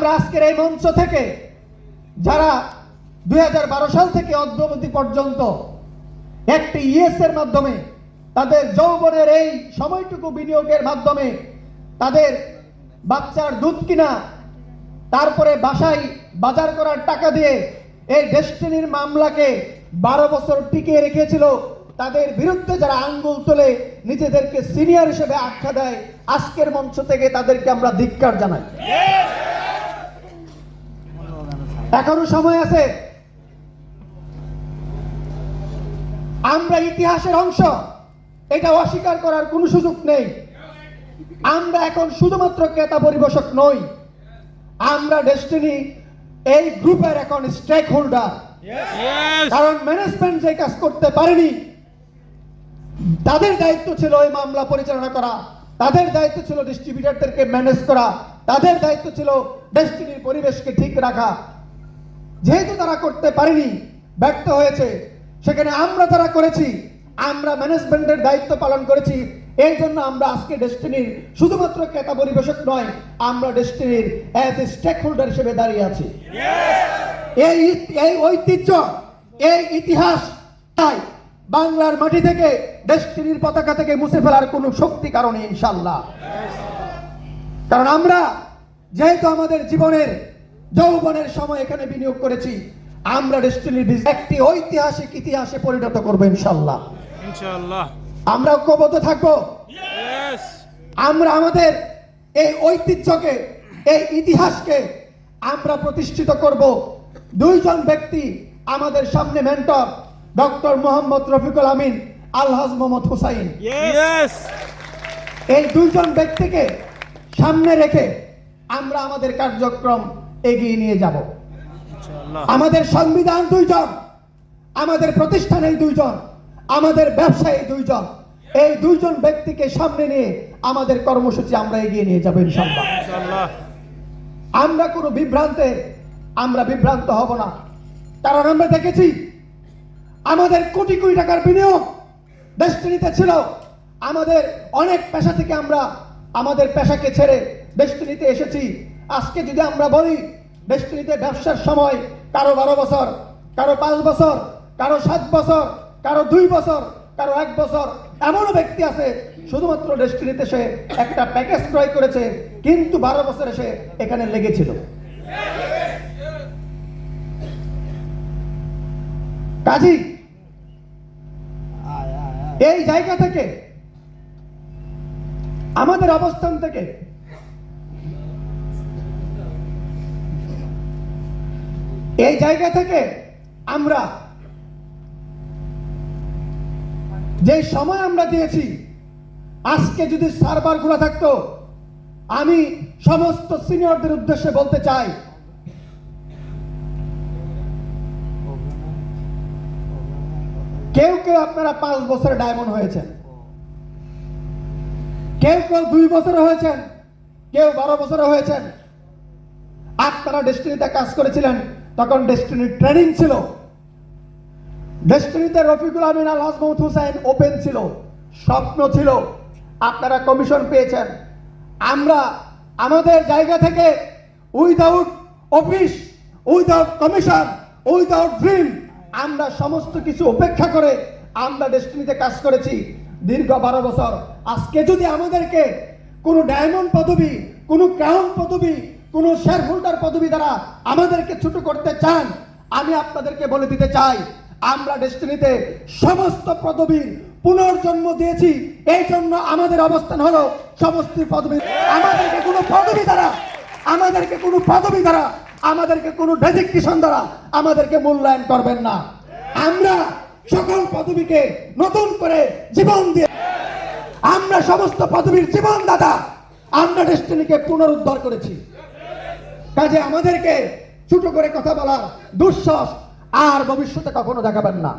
আমরা আজকের এই মঞ্চ থেকে যারা 2012 সাল থেকে অদ্যাবধি পর্যন্ত একটি ইএস এর মাধ্যমে তাদের যৌবনের এই সময়টুকু বিনিয়োগের মাধ্যমে তাদের বাচ্চার দুধ কিনা তারপরে বাসায় বাজার করার টাকা দিয়ে এই ডেস্টিনির মামলাকে 12 বছর টিকিয়ে রেখেছিল, তাদের বিরুদ্ধে যারা আঙ্গুল তোলে নিজেদেরকে সিনিয়র হিসেবে আখ্যা দেয়, আজকের মঞ্চ থেকে তাদেরকে আমরা ধিক্কার জানাই। এখনো সময় আছে, আমরা ইতিহাসের অংশ, এটা অস্বীকার করার কোনো সুযোগ নেই। আমরা এখন শুধুমাত্র ক্রেতা পরিবেশক নই, আমরা ডেস্টিনি এই গ্রুপের এখন স্টেক হোল্ডার। কারণ ম্যানেজমেন্ট যে কাজ করতে পারেনি, তাদের দায়িত্ব ছিল এই মামলা পরিচালনা করা, তাদের দায়িত্ব ছিল ডিস্ট্রিবিউটরদেরকে ম্যানেজ করা, তাদের দায়িত্ব ছিল ডেস্টিনির পরিবেশকে ঠিক রাখা। যেহেতু তারা করতে পারেনি, ব্যর্থ হয়েছে, সেখানে আমরা তারা করেছি, আমরা ম্যানেজমেন্টের দায়িত্ব পালন করেছি। এই জন্য আমরা আজকে ডেস্টিনির শুধুমাত্র ক্রেতা পরিবেশক নয়, আমরা ডেস্টিনির অ্যাজ এ স্টেক হোল্ডার হিসেবে দাঁড়িয়ে আছি। এই ঐতিহ্য, এই ইতিহাস তাই বাংলার মাটি থেকে ডেস্টিনির পতাকা থেকে মুছে ফেলার কোনো শক্তি কারণে ইনশাআল্লাহ। কারণ আমরা যেহেতু আমাদের জীবনের যৌবনের সময় এখানে বিনিয়োগ করেছি, আমরা ডেস্টিনির একটি ঐতিহাসিক ইতিহাসে পরিণত করবো ইনশাআল্লাহ। আমরা ঐক্যবদ্ধ থাকবো, আমরা আমাদের এই ঐতিহ্যকে, এই ইতিহাসকে আমরা প্রতিষ্ঠিত করব। দুইজন ব্যক্তি আমাদের সামনে মেন্টর, ডক্টর মোহাম্মদ রফিকুল আমিন, আলহাজ মোহাম্মদ হুসাইন। এই দুইজন ব্যক্তিকে সামনে রেখে আমরা আমাদের কার্যক্রম এগিয়ে নিয়ে যাব। আমাদের সংবিধান দুইজন, আমাদের প্রতিষ্ঠান এই দুইজন, আমাদের ব্যবসায়ী দুইজন, এই দুইজন ব্যক্তিকে সামনে নিয়ে আমাদের কর্মসূচি আমরা এগিয়ে নিয়ে যাব ইনশাআল্লাহ। আমরা কোনো বিভ্রান্ত হব না। কারণ আমরা দেখেছি আমাদের কোটি কোটি টাকার বিনিয়োগ ডেস্টিনিতে ছিল। আমাদের অনেক পেশা থেকে আমরা আমাদের পেশাকে ছেড়ে ডেস্টিনিতে এসেছি। আজকে যদি আমরা বলি ডেস্টিনিতে ব্যবসার সময় কারো 12 বছর, কারো 5 বছর, কারো 7 বছর, কারো 2 বছর, কারো 1 বছর, এমনও ব্যক্তি আছে শুধুমাত্র ডেস্টিনিতে সে একটা প্যাকেজ ক্রয় করেছে, কিন্তু 12 বছর সে এখানে লেগেছিল। কাজী এই জায়গা থেকে, আমাদের অবস্থান থেকে এই জায়গা থেকে আমরা যে সময় আমরা দিয়েছি, আজকে যদি সার্ভার খোলা থাকতো, আমি সমস্ত সিনিয়রদের উদ্দেশ্যে বলতে চাই, কেউ কেউ আপনারা 5 বছরে ডায়মন্ড হয়েছেন, কেউ কেউ 2 বছরে হয়েছেন, কেউ 12 বছরে হয়েছেন। আপনারা ডেস্টিনিতে কাজ করেছিলেন, তখন ডেস্টিনির ট্রেনিং ছিল, ডেস্টিনিতে রফিকুল আমিন, আলহাজ মোহাম্মদ হুসাইন ওপেন ছিল, স্বপ্ন ছিল, আপনারা কমিশন পেয়েছেন। আমরা আমাদের জায়গা থেকে without office, without commission, without dream, আমরা সমস্ত কিছু উপেক্ষা করে আমরা ডেস্টিনিতে কাজ করেছি দীর্ঘ 12 বছর। আজকে যদি আমাদেরকে কোনো ডায়মন্ড পদবি, কোনো ক্রাউন পদবি, কোনো শেয়ার হোল্ডার পদবি দ্বারা আমাদেরকে ছোট করতে চান, আমি আপনাদেরকে বলে দিতে চাই, আমরা ডেস্টিনিতে সমস্ত পদবীর পুনর্জন্ম দিয়েছি। এই জন্য আমাদের অবস্থান হলো সমস্ত পদবী। আমাদেরকে কোনো পদবী দ্বারা, আমাদেরকে কোনো ডেজিগনেশন দ্বারা আমাদেরকে মূল্যায়ন করবেন না। আমরা সকল পদবীকে নতুন করে জীবন দিয়ে, আমরা সমস্ত পদবীর জীবনদাতা, আমরা ডেস্টিনিকে পুনরুদ্ধার করেছি। কাজে আমাদেরকে ছোট করে কথা বলার দুঃসাহস আর ভবিষ্যতে কখনো দেখাবেন না।